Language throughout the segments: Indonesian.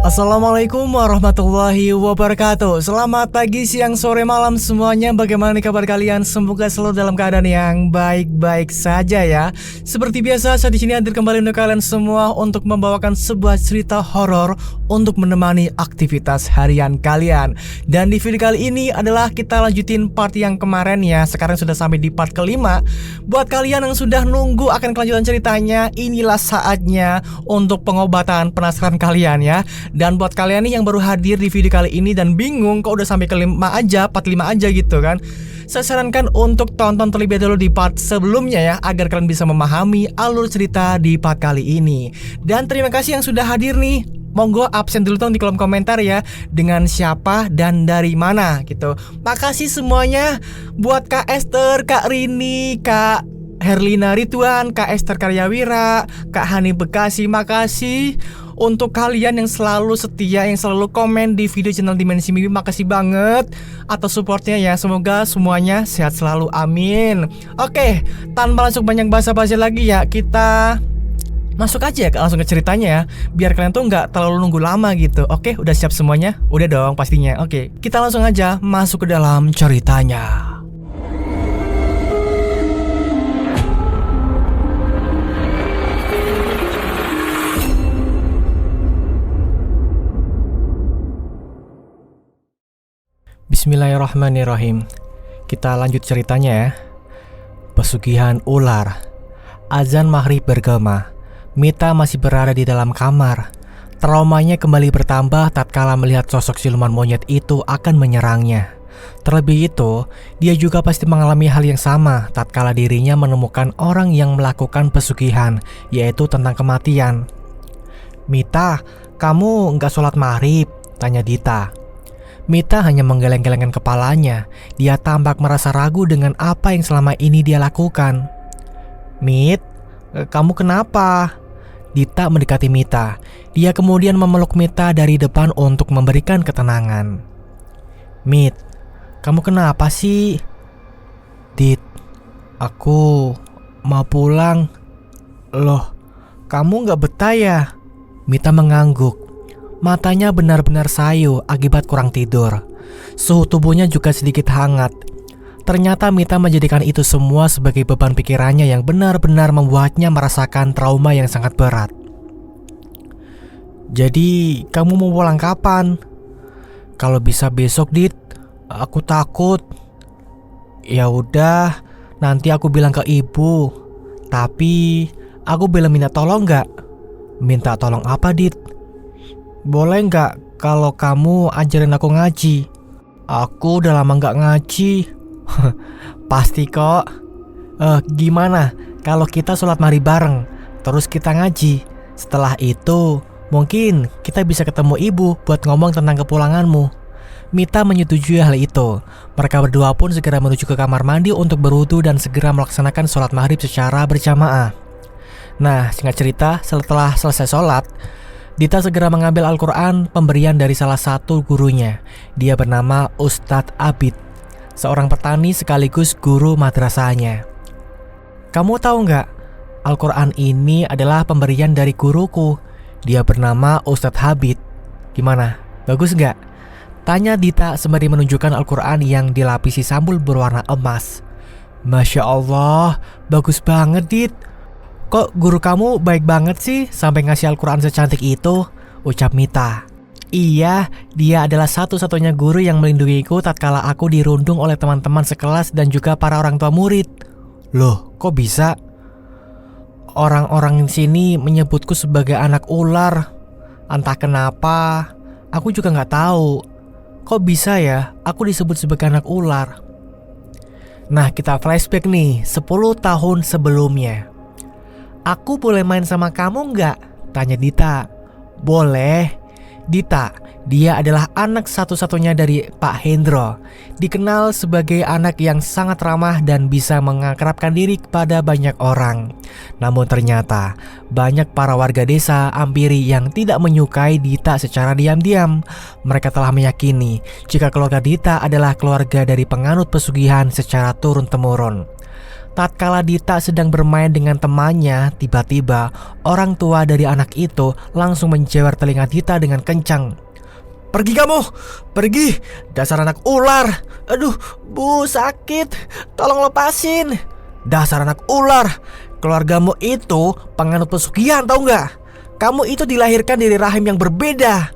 Assalamualaikum warahmatullahi wabarakatuh. Selamat pagi, siang, sore, malam semuanya. Bagaimana nih kabar kalian? Semoga selalu dalam keadaan yang baik-baik saja ya. Seperti biasa, saya di sini hadir kembali untuk kalian semua untuk membawakan sebuah cerita horor untuk menemani aktivitas harian kalian. Dan di video kali ini adalah kita lanjutin part yang kemarin ya. Sekarang sudah sampai di part kelima. Buat kalian yang sudah nunggu akan kelanjutan ceritanya, inilah saatnya untuk pengobatan penasaran kalian ya. Dan buat kalian nih yang baru hadir di video kali ini dan bingung kok udah sampai ke 5 aja, part 5 aja gitu kan, saya sarankan untuk tonton terlebih dahulu di part sebelumnya ya, agar kalian bisa memahami alur cerita di part kali ini. Dan terima kasih yang sudah hadir nih. Monggo absen dulu dong di kolom komentar ya, dengan siapa dan dari mana gitu. Makasih semuanya buat Kak Esther, Kak Rini, Kak Herlina Ridwan, Kak Esther Karyawira, Kak Hani Bekasi. Makasih untuk kalian yang selalu setia, yang selalu komen di video channel Dimensi Mimpi. Makasih banget atas supportnya ya. Semoga semuanya sehat selalu, amin. Oke, tanpa langsung banyak basa-basi lagi ya, kita masuk aja langsung ke ceritanya ya, biar kalian tuh nggak terlalu nunggu lama gitu. Oke, udah siap semuanya? Udah dong pastinya. Oke, kita langsung aja masuk ke dalam ceritanya. Bismillahirrahmanirrahim. Kita lanjut ceritanya ya. Pesugihan ular. Azan maghrib bergema. Mita masih berada di dalam kamar. Traumanya kembali bertambah tatkala melihat sosok siluman monyet itu akan menyerangnya. Terlebih itu, dia juga pasti mengalami hal yang sama tatkala dirinya menemukan orang yang melakukan pesugihan, yaitu tentang kematian. "Mita, kamu nggak sholat maghrib?" tanya Dita. Mita hanya menggeleng-gelengkan kepalanya. Dia tampak merasa ragu dengan apa yang selama ini dia lakukan. "Mit, kamu kenapa?" Dita mendekati Mita. Dia kemudian memeluk Mita dari depan untuk memberikan ketenangan. "Mit, kamu kenapa sih?" "Dit, aku mau pulang." "Loh, kamu gak betah ya?" Mita mengangguk. Matanya benar-benar sayu akibat kurang tidur. Suhu tubuhnya juga sedikit hangat. Ternyata Mita menjadikan itu semua sebagai beban pikirannya yang benar-benar membuatnya merasakan trauma yang sangat berat. "Jadi, kamu mau pulang kapan?" "Kalau bisa besok, Dit. Aku takut." "Ya udah, nanti aku bilang ke ibu. Tapi, aku boleh minta tolong nggak?" "Minta tolong apa, Dit?" "Boleh nggak kalau kamu ajarin aku ngaji? Aku udah lama nggak ngaji." "Pasti kok. Gimana kalau kita sholat maghrib bareng, terus kita ngaji? Setelah itu, mungkin kita bisa ketemu ibu buat ngomong tentang kepulanganmu." Mita menyetujui hal itu. Mereka berdua pun segera menuju ke kamar mandi untuk berwudu dan segera melaksanakan sholat maghrib secara berjamaah. Nah, singkat cerita, setelah selesai sholat, Dita segera mengambil Al-Quran pemberian dari salah satu gurunya. Dia bernama Ustadz Abid, seorang petani sekaligus guru madrasahnya. "Kamu tahu nggak, Al-Quran ini adalah pemberian dari guruku. Dia bernama Ustadz Habib. Gimana, bagus nggak?" tanya Dita sembari menunjukkan Al-Quran yang dilapisi sambul berwarna emas. "Masya Allah, bagus banget, Dit. Kok guru kamu baik banget sih sampai ngasih Al-Quran secantik itu?" ucap Mita. "Iya, dia adalah satu-satunya guru yang melindungiku tatkala aku dirundung oleh teman-teman sekelas dan juga para orang tua murid." "Loh, kok bisa?" "Orang-orang di sini menyebutku sebagai anak ular. Entah kenapa, aku juga nggak tahu. Kok bisa ya aku disebut sebagai anak ular?" Nah, kita flashback nih 10 tahun sebelumnya. "Aku boleh main sama kamu nggak?" tanya Dita. "Boleh." Dita, dia adalah anak satu-satunya dari Pak Hendro. Dikenal sebagai anak yang sangat ramah dan bisa mengakrabkan diri kepada banyak orang. Namun ternyata banyak para warga desa Ampiri yang tidak menyukai Dita secara diam-diam. Mereka telah meyakini jika keluarga Dita adalah keluarga dari penganut pesugihan secara turun-temurun. Tatkala Dita sedang bermain dengan temannya, tiba-tiba orang tua dari anak itu langsung menjewer telinga Dita dengan kencang. "Pergi kamu! Pergi! Dasar anak ular! Aduh, Bu, sakit! Tolong lepasin! Dasar anak ular! Keluargamu itu penganut pesugihan, tahu nggak? Kamu itu dilahirkan dari rahim yang berbeda."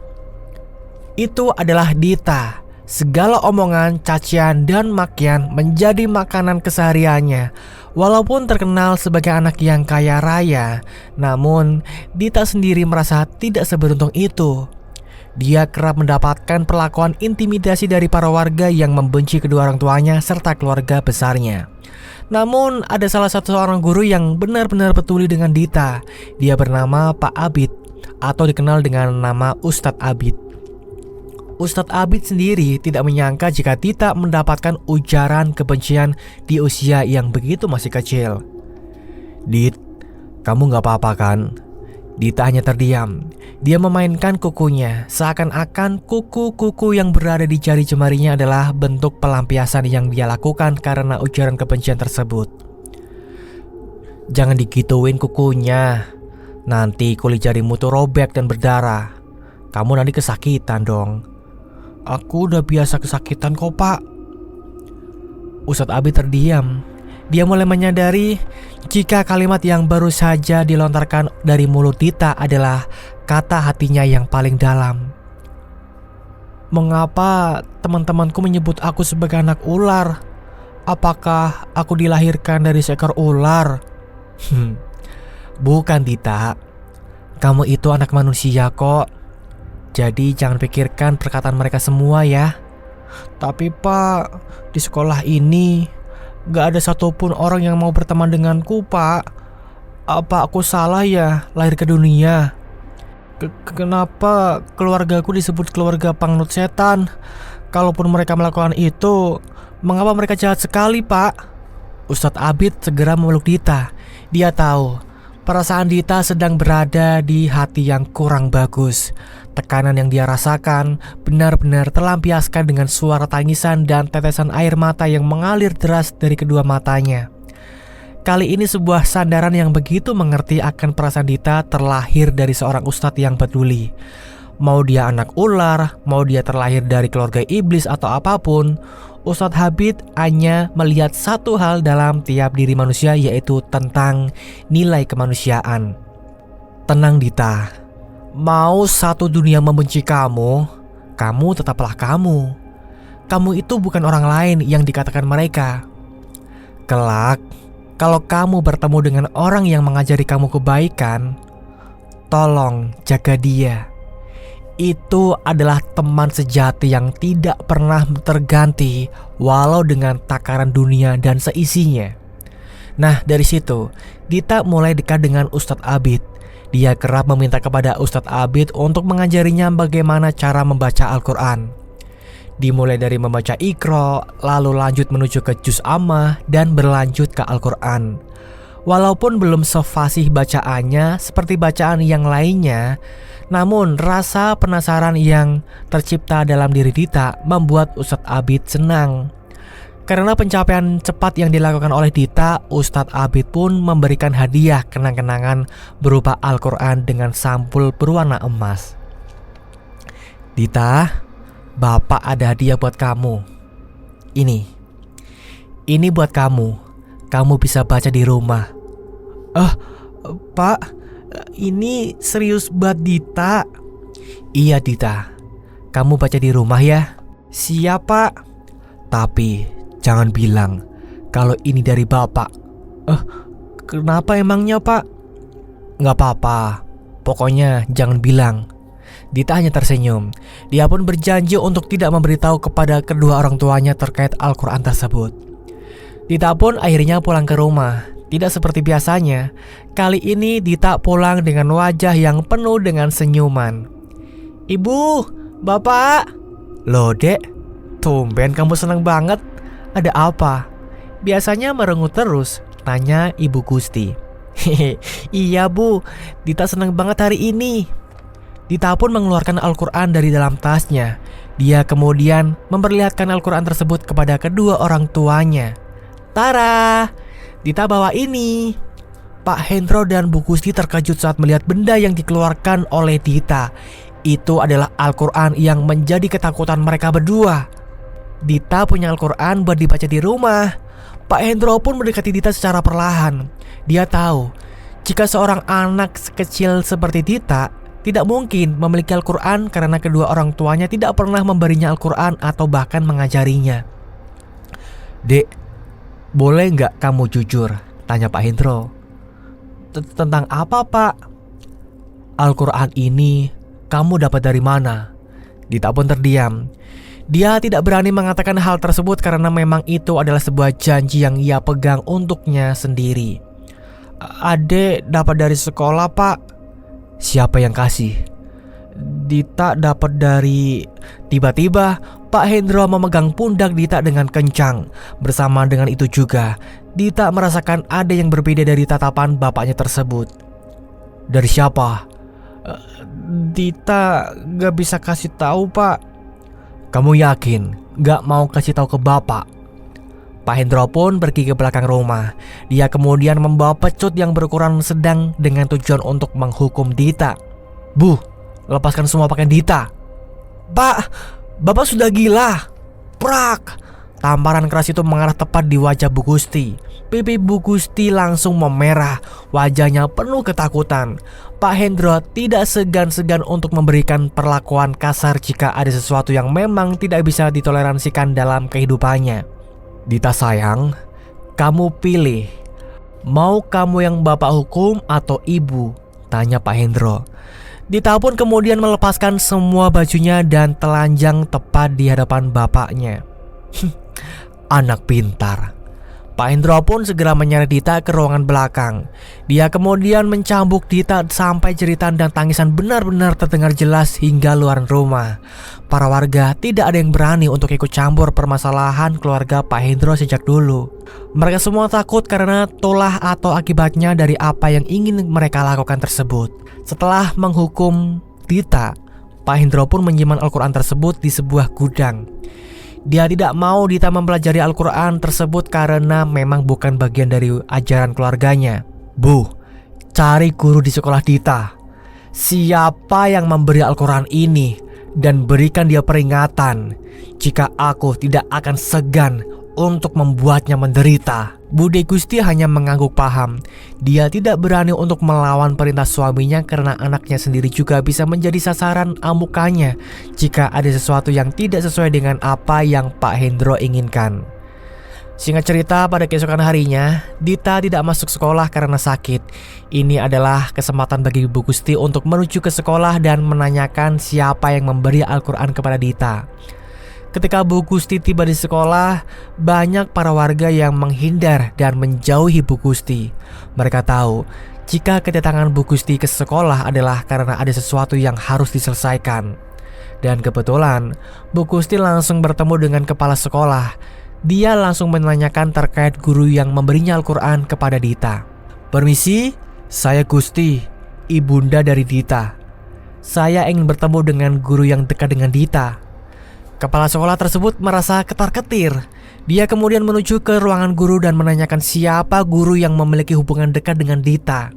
Itu adalah Dita. Segala omongan, cacian, dan makian menjadi makanan kesehariannya. Walaupun terkenal sebagai anak yang kaya raya, namun Dita sendiri merasa tidak seberuntung itu. Dia kerap mendapatkan perlakuan intimidasi dari para warga yang membenci kedua orang tuanya serta keluarga besarnya. Namun ada salah satu seorang guru yang benar-benar peduli dengan Dita. Dia bernama Pak Abid atau dikenal dengan nama Ustadz Abid. Ustadz Abid sendiri tidak menyangka jika Dita mendapatkan ujaran kebencian di usia yang begitu masih kecil. "Dit, kamu gak apa-apa kan?" Dita hanya terdiam. Dia memainkan kukunya, seakan-akan kuku-kuku yang berada di jari jemarinya adalah bentuk pelampiasan yang dia lakukan karena ujaran kebencian tersebut. "Jangan digituin kukunya, nanti kulit jarimu tuh robek dan berdarah. Kamu nanti kesakitan dong." "Aku udah biasa kesakitan kok, Pak." Ustadz Abi terdiam. Dia mulai menyadari jika kalimat yang baru saja dilontarkan dari mulut Dita adalah kata hatinya yang paling dalam. "Mengapa teman-temanku menyebut aku sebagai anak ular? Apakah aku dilahirkan dari seekor ular?" Bukan, Dita. Kamu itu anak manusia kok. Jadi jangan pikirkan perkataan mereka semua ya. "Tapi Pak, di sekolah ini gak ada satupun orang yang mau berteman denganku, Pak. Apa aku salah ya lahir ke dunia? Kenapa keluargaku disebut keluarga penganut setan? Kalaupun mereka melakukan itu, mengapa mereka jahat sekali, Pak?" Ustadz Abid segera memeluk Dita. Dia tahu perasaan Dita sedang berada di hati yang kurang bagus. Tekanan yang dia rasakan benar-benar terlampiaskan dengan suara tangisan dan tetesan air mata yang mengalir deras dari kedua matanya. Kali ini sebuah sandaran yang begitu mengerti akan perasaan Dita terlahir dari seorang ustadz yang peduli. Mau dia anak ular, mau dia terlahir dari keluarga iblis atau apapun, Ustadz Habib hanya melihat satu hal dalam tiap diri manusia, yaitu tentang nilai kemanusiaan. "Tenang Dita, mau satu dunia membenci kamu, kamu tetaplah kamu. Kamu itu bukan orang lain yang dikatakan mereka. Kelak, kalau kamu bertemu dengan orang yang mengajari kamu kebaikan, tolong jaga dia. Itu adalah teman sejati yang tidak pernah terganti walau dengan takaran dunia dan seisinya." Nah, dari situ Dita mulai dekat dengan Ustadz Abid. Dia kerap meminta kepada Ustadz Abid untuk mengajarinya bagaimana cara membaca Al-Quran. Dimulai dari membaca Iqra, lalu lanjut menuju ke Juz Ammah, dan berlanjut ke Al-Quran. Walaupun belum sefasih bacaannya seperti bacaan yang lainnya, namun rasa penasaran yang tercipta dalam diri Dita membuat Ustadz Abid senang. Karena pencapaian cepat yang dilakukan oleh Dita, Ustadz Abid pun memberikan hadiah kenang-kenangan berupa Al-Quran dengan sampul berwarna emas. "Dita, Bapak ada hadiah buat kamu. Ini buat kamu. Kamu bisa baca di rumah." Pak, ini serius buat Dita?" "Iya Dita, kamu baca di rumah ya." "Siap Pak." "Tapi jangan bilang kalau ini dari Bapak." Kenapa emangnya Pak?" "Gak apa-apa, pokoknya jangan bilang." Dita hanya tersenyum. Dia pun berjanji untuk tidak memberitahu kepada kedua orang tuanya terkait Al-Quran tersebut. Dita pun akhirnya pulang ke rumah. Tidak seperti biasanya, kali ini Dita pulang dengan wajah yang penuh dengan senyuman. "Ibu, Bapak." "Loh Dek, tumben kamu senang banget. Ada apa?" "Biasanya merengut terus," tanya Ibu Gusti. "Iya Bu, Dita senang banget hari ini." Dita pun mengeluarkan Al-Quran dari dalam tasnya. Dia kemudian memperlihatkan Al-Quran tersebut kepada kedua orang tuanya. "Tara, Dita bawa ini. Pak Hendro dan Bu Gusti terkejut saat melihat benda yang dikeluarkan oleh Dita. Itu adalah Al-Quran yang menjadi ketakutan mereka berdua. Dita punya Al-Quran buat dibaca di rumah. Pak Hendro pun mendekati Dita secara perlahan. Dia tahu jika seorang anak kecil seperti Dita tidak mungkin memiliki Al-Quran karena kedua orang tuanya tidak pernah memberinya Al-Quran atau bahkan mengajarinya. Dek, boleh nggak kamu jujur? Tanya Pak Hendro. Tentang apa, Pak? Al-Quran ini kamu dapat dari mana? Dita pun terdiam. Dia tidak berani mengatakan hal tersebut karena memang itu adalah sebuah janji yang ia pegang untuknya sendiri. Adek dapat dari sekolah, Pak. Siapa yang kasih? Dita dapat dari... Tiba-tiba Pak Hendro memegang pundak Dita dengan kencang. Bersama dengan itu juga Dita merasakan ada yang berbeda dari tatapan bapaknya tersebut. Dari siapa? Dita gak bisa kasih tahu, Pak. Kamu yakin gak mau kasih tahu ke bapak? Pak Hendro pun pergi ke belakang rumah. Dia kemudian membawa pecut yang berukuran sedang dengan tujuan untuk menghukum Dita. Bu, lepaskan semua pakaian Dita. Pak, bapak sudah gila. Prak! Tamparan keras itu mengarah tepat di wajah Bu Gusti. Pipi Bu Gusti langsung memerah. Wajahnya penuh ketakutan. Pak Hendro tidak segan-segan untuk memberikan perlakuan kasar jika ada sesuatu yang memang tidak bisa ditoleransikan dalam kehidupannya. Dita sayang, kamu pilih. Mau kamu yang bapak hukum atau ibu? Tanya Pak Hendro. Dita pun kemudian melepaskan semua bajunya dan telanjang tepat di hadapan bapaknya. Anak pintar. Pak Hendro pun segera menyeret Dita ke ruangan belakang. Dia kemudian mencambuk Dita sampai jeritan dan tangisan benar-benar terdengar jelas hingga luar rumah. Para warga tidak ada yang berani untuk ikut campur permasalahan keluarga Pak Hendro sejak dulu. Mereka semua takut karena tolah atau akibatnya dari apa yang ingin mereka lakukan tersebut. Setelah menghukum Dita, Pak Hendro pun menyimpan Al-Quran tersebut di sebuah gudang. Dia tidak mau Dita mempelajari Al-Quran tersebut karena memang bukan bagian dari ajaran keluarganya. Bu, cari guru di sekolah Dita. Siapa yang memberi Al-Quran ini dan berikan dia peringatan jika aku tidak akan segan untuk membuatnya menderita. Bude Gusti hanya mengangguk paham. Dia tidak berani untuk melawan perintah suaminya karena anaknya sendiri juga bisa menjadi sasaran amukannya jika ada sesuatu yang tidak sesuai dengan apa yang Pak Hendro inginkan. Singkat cerita, pada keesokan harinya, Dita tidak masuk sekolah karena sakit. Ini adalah kesempatan bagi Bu Gusti untuk menuju ke sekolah dan menanyakan siapa yang memberi Al-Quran kepada Dita. Ketika Bu Gusti tiba di sekolah, banyak para warga yang menghindar dan menjauhi Bu Gusti. Mereka tahu jika kedatangan Bu Gusti ke sekolah adalah karena ada sesuatu yang harus diselesaikan. Dan kebetulan Bu Gusti langsung bertemu dengan kepala sekolah. Dia langsung menanyakan terkait guru yang memberinya Al-Quran kepada Dita. Permisi, saya Gusti, ibunda dari Dita. Saya ingin bertemu dengan guru yang dekat dengan Dita. Kepala sekolah tersebut merasa ketar-ketir. Dia kemudian menuju ke ruangan guru dan menanyakan siapa guru yang memiliki hubungan dekat dengan Dita.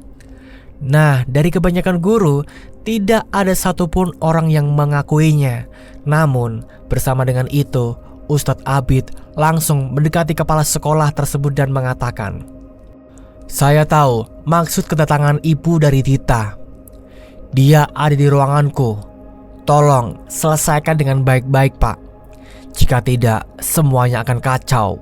Nah, dari kebanyakan guru, tidak ada satupun orang yang mengakuinya. Namun, bersama dengan itu, Ustadz Abid langsung mendekati kepala sekolah tersebut dan mengatakan, "Saya tahu maksud kedatangan ibu dari Dita. Dia ada di ruanganku. Tolong selesaikan dengan baik-baik, Pak. Jika tidak, semuanya akan kacau."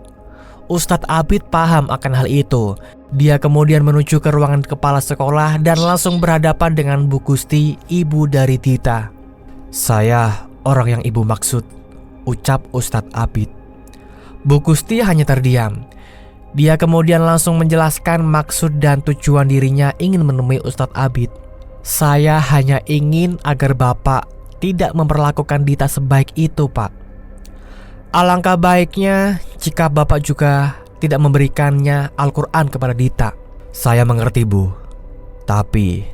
Ustadz Abid paham akan hal itu. Dia kemudian menuju ke ruangan kepala sekolah dan langsung berhadapan dengan Bu Gusti, ibu dari Dita. "Saya orang yang ibu maksud," ucap Ustadz Abid. Bu Gusti hanya terdiam. Dia kemudian langsung menjelaskan maksud dan tujuan dirinya ingin menemui Ustadz Abid. "Saya hanya ingin agar Bapak tidak memperlakukan Dita sebaik itu, Pak. Alangkah baiknya jika Bapak juga tidak memberikannya Al-Quran kepada Dita." "Saya mengerti, Bu. Tapi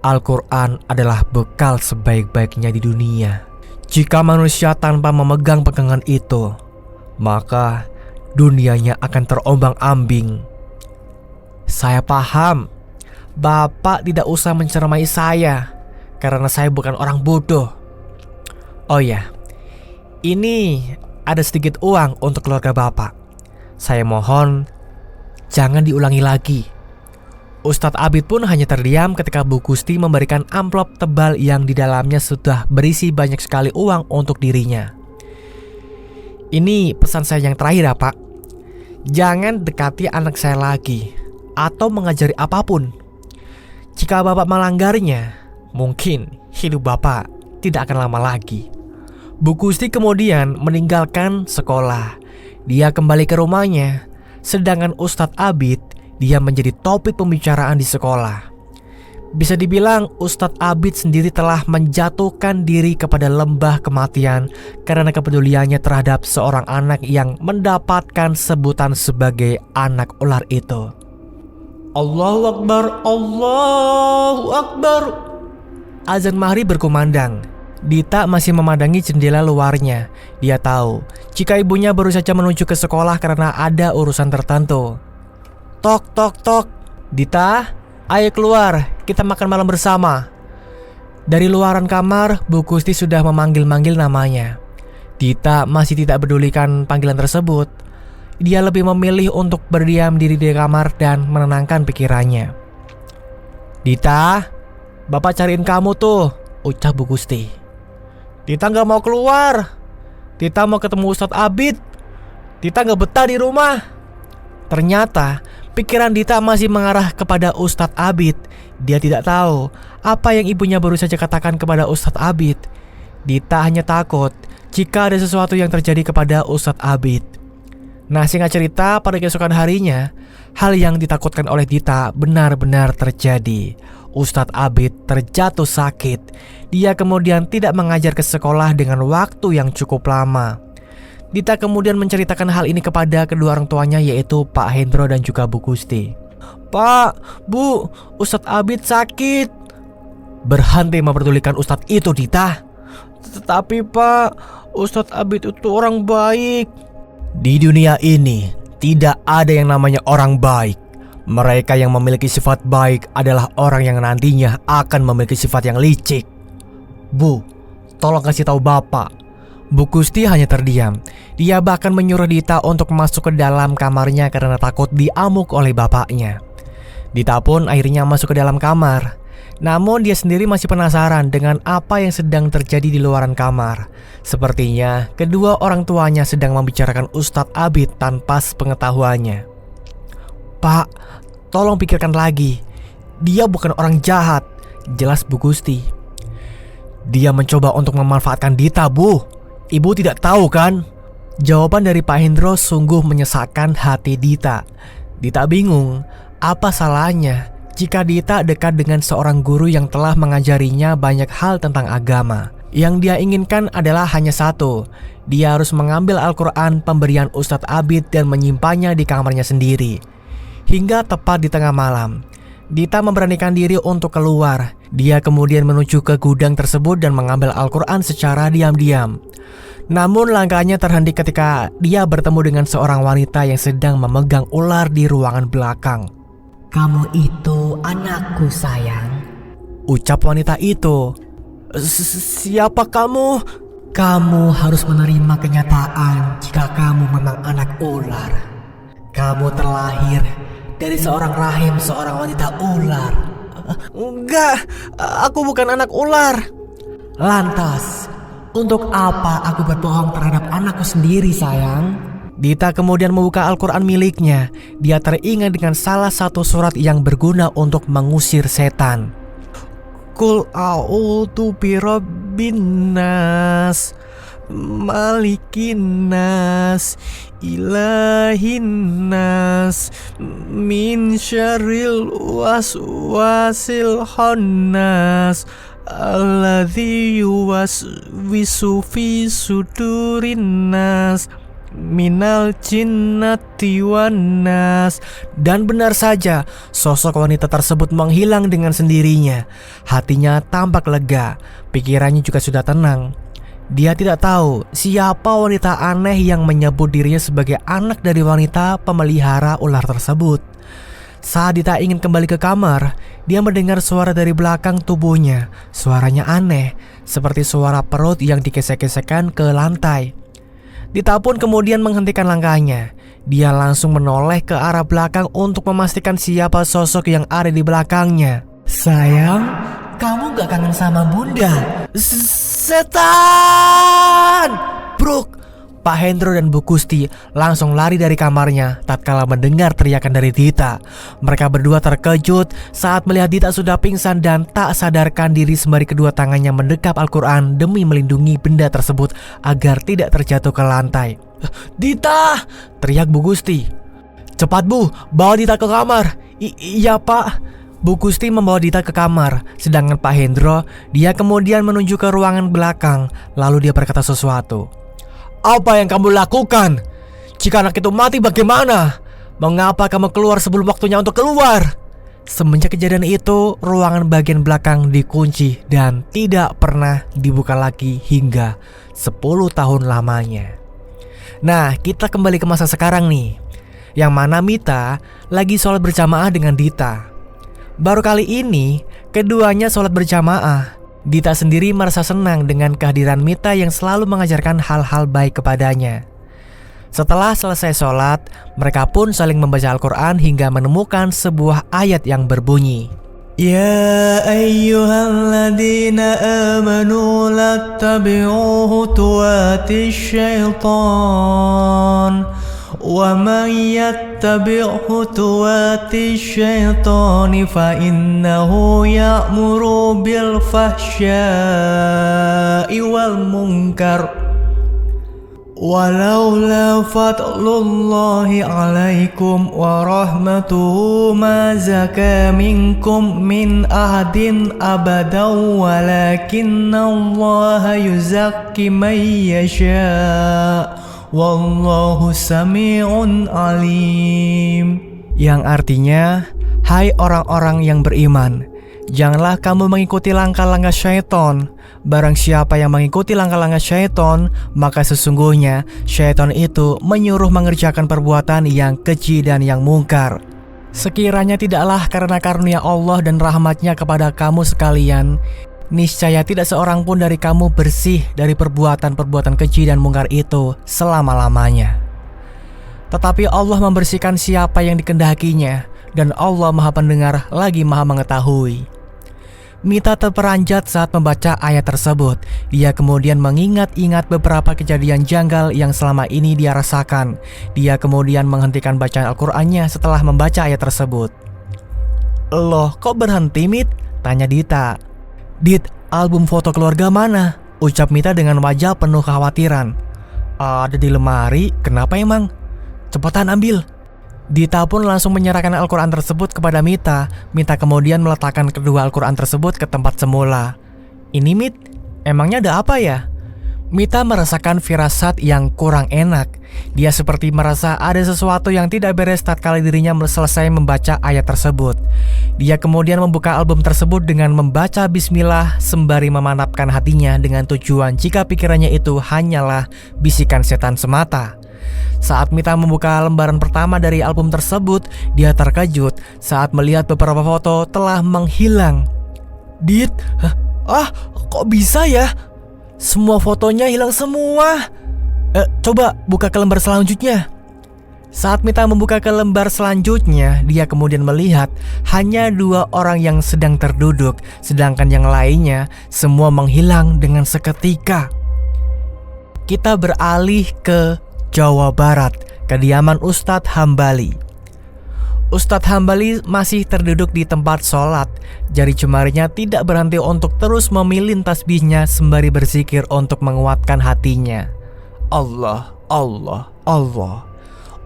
Al-Quran adalah bekal sebaik-baiknya di dunia. Jika manusia tanpa memegang pegangan itu, maka dunianya akan terombang-ambing. Saya paham. Bapak tidak usah mencermai saya karena saya bukan orang bodoh. Oh ya, ini ada sedikit uang untuk keluarga Bapak. Saya mohon jangan diulangi lagi. Ustadz Abid pun hanya terdiam ketika Bu Gusti memberikan amplop tebal yang di dalamnya sudah berisi banyak sekali uang untuk dirinya. Ini pesan saya yang terakhir ya Pak. Jangan dekati anak saya lagi atau mengajari apapun. Jika Bapak melanggarnya, mungkin hidup Bapak tidak akan lama lagi. Bu Gusti kemudian meninggalkan sekolah. Dia kembali ke rumahnya. Sedangkan Ustadz Abid, dia menjadi topik pembicaraan di sekolah. Bisa dibilang Ustadz Abid sendiri telah menjatuhkan diri kepada lembah kematian karena kepeduliannya terhadap seorang anak yang mendapatkan sebutan sebagai anak ular itu. Allahu Akbar, Allahu Akbar. Azan maghrib berkumandang. Dita masih memandangi jendela luarnya. Dia tahu jika ibunya baru saja menuju ke sekolah karena ada urusan tertentu. Tok tok tok. Dita, ayo keluar, kita makan malam bersama. Dari luaran kamar, Bu Gusti sudah memanggil-manggil namanya. Dita masih tidak pedulikan panggilan tersebut. Dia lebih memilih untuk berdiam diri di kamar dan menenangkan pikirannya. Dita, Bapak cariin kamu tuh, ucap Bu Gusti. Dita gak mau keluar. Dita mau ketemu Ustadz Abid. Dita gak betah di rumah. Ternyata pikiran Dita masih mengarah kepada Ustadz Abid. Dia tidak tahu apa yang ibunya baru saja katakan kepada Ustadz Abid. Dita hanya takut jika ada sesuatu yang terjadi kepada Ustadz Abid. Nah, singkat cerita, pada keesokan harinya, hal yang ditakutkan oleh Dita benar-benar terjadi. Ustadz Abid terjatuh sakit. Dia kemudian tidak mengajar ke sekolah dengan waktu yang cukup lama. Dita kemudian menceritakan hal ini kepada kedua orang tuanya, yaitu Pak Hendro dan juga Bu Gusti. Pak, Bu, Ustadz Abid sakit. Berhenti memperdulikan Ustadz itu, Dita. Tetapi Pak, Ustadz Abid itu orang baik. Di dunia ini tidak ada yang namanya orang baik. Mereka yang memiliki sifat baik adalah orang yang nantinya akan memiliki sifat yang licik. Bu, tolong kasih tahu Bapak. Bu Gusti hanya terdiam. Dia bahkan menyuruh Dita untuk masuk ke dalam kamarnya karena takut diamuk oleh bapaknya. Dita pun akhirnya masuk ke dalam kamar. Namun dia sendiri masih penasaran dengan apa yang sedang terjadi di luaran kamar. Sepertinya kedua orang tuanya sedang membicarakan Ustadz Abid tanpa sepengetahuannya. Pak, tolong pikirkan lagi. Dia bukan orang jahat, jelas Bu Gusti. Dia mencoba untuk memanfaatkan Dita, Bu. Ibu tidak tahu kan? Jawaban dari Pak Hendro sungguh menyesakkan hati Dita. Dita bingung, apa salahnya jika Dita dekat dengan seorang guru yang telah mengajarinya banyak hal tentang agama. Yang dia inginkan adalah hanya satu. Dia harus mengambil Al-Quran pemberian Ustadz Abid dan menyimpannya di kamarnya sendiri. Hingga tepat di tengah malam, Dita memberanikan diri untuk keluar. Dia kemudian menuju ke gudang tersebut dan mengambil Al-Quran secara diam-diam. Namun langkahnya terhenti ketika dia bertemu dengan seorang wanita yang sedang memegang ular di ruangan belakang. Kamu itu anakku sayang, ucap wanita itu. Siapa kamu? Kamu harus menerima kenyataan jika kamu memang anak ular. Kamu terlahir dari seorang rahim seorang wanita ular. Enggak, aku bukan anak ular. Lantas, untuk apa aku berbohong terhadap anakku sendiri sayang? Dita kemudian membuka Al-Quran miliknya. Dia teringat dengan salah satu surat yang berguna untuk mengusir setan. Qul a'udzu birabbin nas, malikin nas, ilahin nas, min syarril waswasil khannas, alladzi yuwaswisu fi sudurin nas, minal jinnati wan nas. Dan benar saja, sosok wanita tersebut menghilang dengan sendirinya. Hatinya tampak lega, pikirannya juga sudah tenang. Dia tidak tahu siapa wanita aneh yang menyebut dirinya sebagai anak dari wanita pemelihara ular tersebut. Saat Dita ingin kembali ke kamar, dia mendengar suara dari belakang tubuhnya. Suaranya aneh, seperti suara perut yang digesek-gesekkan ke lantai. Dita pun kemudian menghentikan langkahnya. Dia langsung menoleh ke arah belakang untuk memastikan siapa sosok yang ada di belakangnya. Sayang, kamu gak kangen sama bunda? Setan! Bruk! Pak Hendro dan Bu Gusti langsung lari dari kamarnya tatkala mendengar teriakan dari Dita. Mereka berdua terkejut saat melihat Dita sudah pingsan dan tak sadarkan diri sembari kedua tangannya mendekap Al-Quran demi melindungi benda tersebut agar tidak terjatuh ke lantai. "Dita!" teriak Bu Gusti. "Cepat Bu, bawa Dita ke kamar." Iya Pak." Bu Gusti membawa Dita ke kamar, sedangkan Pak Hendro, dia kemudian menuju ke ruangan belakang, lalu dia berkata sesuatu. "Apa yang kamu lakukan? Jika anak itu mati bagaimana? Mengapa kamu keluar sebelum waktunya untuk keluar?" Semenjak kejadian itu, ruangan bagian belakang dikunci dan tidak pernah dibuka lagi hingga 10 tahun lamanya. Nah, kita kembali ke masa sekarang nih, yang mana Mita lagi sholat berjamaah dengan Dita. Baru kali ini, keduanya sholat berjamaah. Dita sendiri merasa senang dengan kehadiran Mita yang selalu mengajarkan hal-hal baik kepadanya. Setelah selesai sholat, mereka pun saling membaca Al-Quran hingga menemukan sebuah ayat yang berbunyi, "Ya ayyuhalladzina amanu lattabi'u khutuwatis syaitan wa man yattabi' khutuwatis syaitani fa innahu ya'muru bil fahsya'i wal munkar walaula fadlullahi 'alaikum wa rahmatuhu ma zaka minkum min ahadin abadan walakinallaha yuzakki man yasha' wallahu sami'un alim." Yang artinya, hai orang-orang yang beriman, janganlah kamu mengikuti langkah-langkah syaitan. Barang siapa yang mengikuti langkah-langkah syaitan, maka sesungguhnya syaitan itu menyuruh mengerjakan perbuatan yang keji dan yang mungkar. Sekiranya tidaklah karena karunia Allah dan rahmatnya kepada kamu sekalian, niscaya tidak seorang pun dari kamu bersih dari perbuatan-perbuatan keji dan mungkar itu selama-lamanya. Tetapi Allah membersihkan siapa yang dikehendakinya, dan Allah Maha Pendengar lagi Maha Mengetahui. Mita terperanjat saat membaca ayat tersebut. Dia kemudian mengingat-ingat beberapa kejadian janggal yang selama ini dia rasakan. Dia kemudian menghentikan bacaan Al-Qur'annya setelah membaca ayat tersebut. "Loh, kok berhenti, Mit?" tanya Dita. "Dit, album foto keluarga mana?" ucap Mita dengan wajah penuh kekhawatiran. "Ada di lemari, kenapa emang?" "Cepetan ambil." Dita pun langsung menyerahkan Al-Quran tersebut kepada Mita. Mita kemudian meletakkan kedua Al-Quran tersebut ke tempat semula. "Ini Mit, emangnya ada apa ya?" Mita merasakan firasat yang kurang enak. Dia seperti merasa ada sesuatu yang tidak beres tatkala dirinya selesai membaca ayat tersebut. Dia kemudian membuka album tersebut dengan membaca bismillah sembari memantapkan hatinya dengan tujuan jika pikirannya itu hanyalah bisikan setan semata. Saat Mita membuka lembaran pertama dari album tersebut, dia terkejut saat melihat beberapa foto telah menghilang. "Dit, kok bisa ya? Semua fotonya hilang semua." Coba buka ke lembar selanjutnya." Saat Mita membuka ke lembar selanjutnya, dia kemudian melihat hanya 2 orang yang sedang terduduk, sedangkan yang lainnya semua menghilang dengan seketika. Kita beralih ke Jawa Barat, kediaman Ustadz Hambali. Ustadz Hambali masih terduduk di tempat sholat. Jari jemarinya tidak berhenti untuk terus memilin tasbihnya sembari berzikir untuk menguatkan hatinya. Allah, Allah, Allah.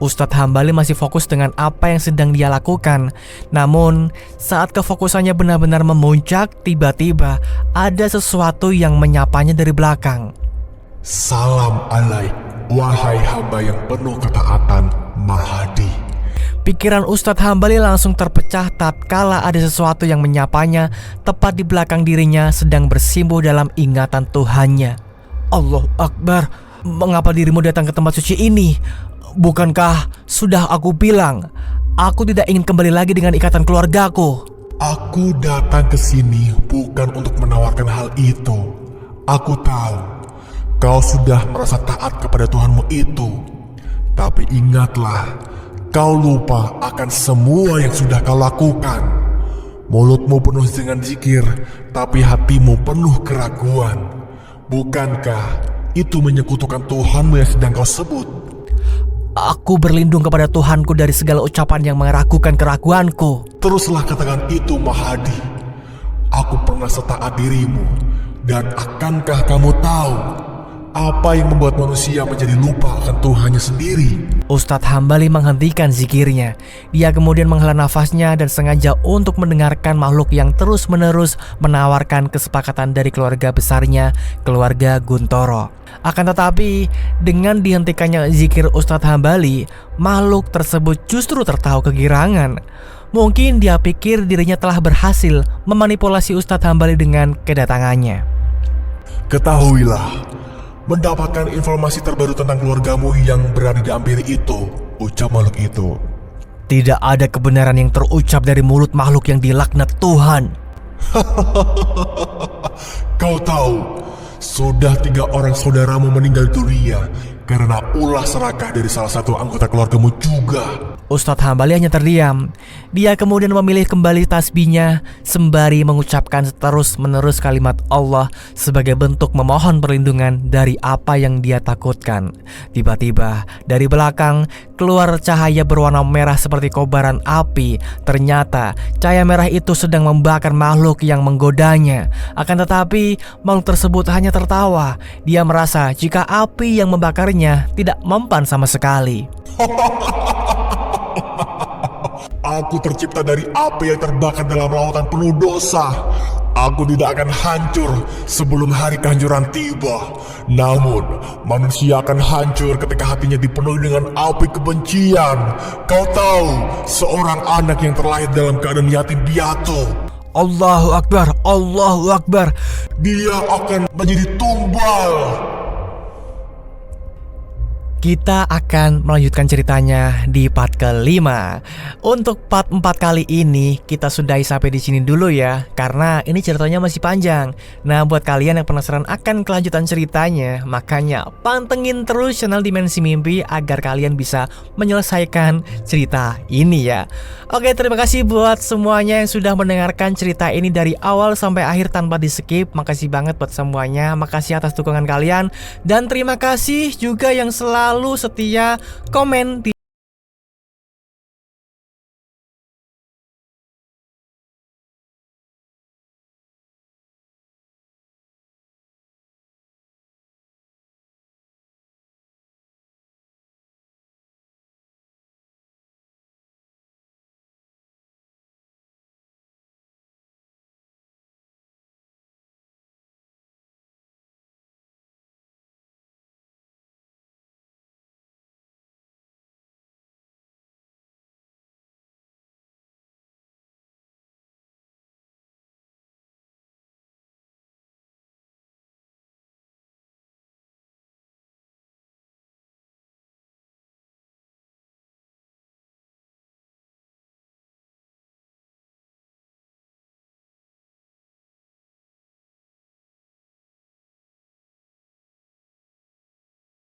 Ustadz Hambali masih fokus dengan apa yang sedang dia lakukan. Namun, saat kefokusannya benar-benar memuncak, tiba-tiba ada sesuatu yang menyapanya dari belakang. "Salam alaik, wahai hamba yang penuh ketaatan, Mahdi." Pikiran Ustadz Hambali langsung terpecah tatkala ada sesuatu yang menyapanya tepat di belakang dirinya sedang bersimpuh dalam ingatan Tuhannya. "Allah Akbar, mengapa dirimu datang ke tempat suci ini? Bukankah sudah aku bilang, aku tidak ingin kembali lagi dengan ikatan keluargaku. Aku datang ke sini bukan untuk menawarkan hal itu. Aku tahu kau sudah merasa taat kepada Tuhanmu itu. Tapi ingatlah, kau lupa akan semua yang sudah kau lakukan. Mulutmu penuh dengan zikir, tapi hatimu penuh keraguan. Bukankah itu menyekutukan Tuhanmu yang sedang kau sebut? Aku berlindung kepada Tuhanku dari segala ucapan yang meragukan keraguanku. Teruslah katakan itu, Mahadi. Aku pernah setaat dirimu. Dan akankah kamu tahu apa yang membuat manusia menjadi lupa akan Tuhannya sendiri? Ustadz Hambali menghentikan zikirnya. Dia kemudian menghela nafasnya dan sengaja untuk mendengarkan makhluk yang terus-menerus menawarkan kesepakatan dari keluarga besarnya, keluarga Guntoro. Akan tetapi, dengan dihentikannya zikir Ustadz Hambali, makhluk tersebut justru tertawa kegirangan. Mungkin dia pikir dirinya telah berhasil memanipulasi Ustadz Hambali dengan kedatangannya. Ketahuilah, mendapatkan informasi terbaru tentang keluargamu yang berada di Ampiri itu, ucap makhluk itu. Tidak ada kebenaran yang terucap dari mulut makhluk yang dilaknat Tuhan. Kau tahu, sudah 3 orang saudaramu meninggal dunia karena ulah serakah dari salah satu anggota keluargamu juga. Ustadz Hambali hanya terdiam. Dia kemudian memilih kembali tasbihnya sembari mengucapkan terus-menerus kalimat Allah sebagai bentuk memohon perlindungan dari apa yang dia takutkan. Tiba-tiba dari belakang keluar cahaya berwarna merah seperti kobaran api. Ternyata cahaya merah itu sedang membakar makhluk yang menggodanya. Akan tetapi makhluk tersebut hanya tertawa. Dia merasa jika api yang membakarnya tidak mempan sama sekali. Aku tercipta dari api yang terbakar dalam lautan penuh dosa. Aku tidak akan hancur sebelum hari kehancuran tiba. Namun, manusia akan hancur ketika hatinya dipenuhi dengan api kebencian. Kau tahu, seorang anak yang terlahir dalam keadaan yatim piatu, Allahu Akbar, Allahu Akbar. dia akan menjadi tumbal. Kita akan melanjutkan ceritanya di part kelima. Untuk part 4 kali ini kita sudahi sampai di sini dulu ya, karena ini ceritanya masih panjang. Nah, buat kalian yang penasaran akan kelanjutan ceritanya, makanya pantengin terus channel Dimensi Mimpi agar kalian bisa menyelesaikan cerita ini ya. Oke, terima kasih buat semuanya yang sudah mendengarkan cerita ini dari awal sampai akhir tanpa di skip. Makasih banget buat semuanya. Makasih atas dukungan kalian. Dan terima kasih juga yang selalu setia komen di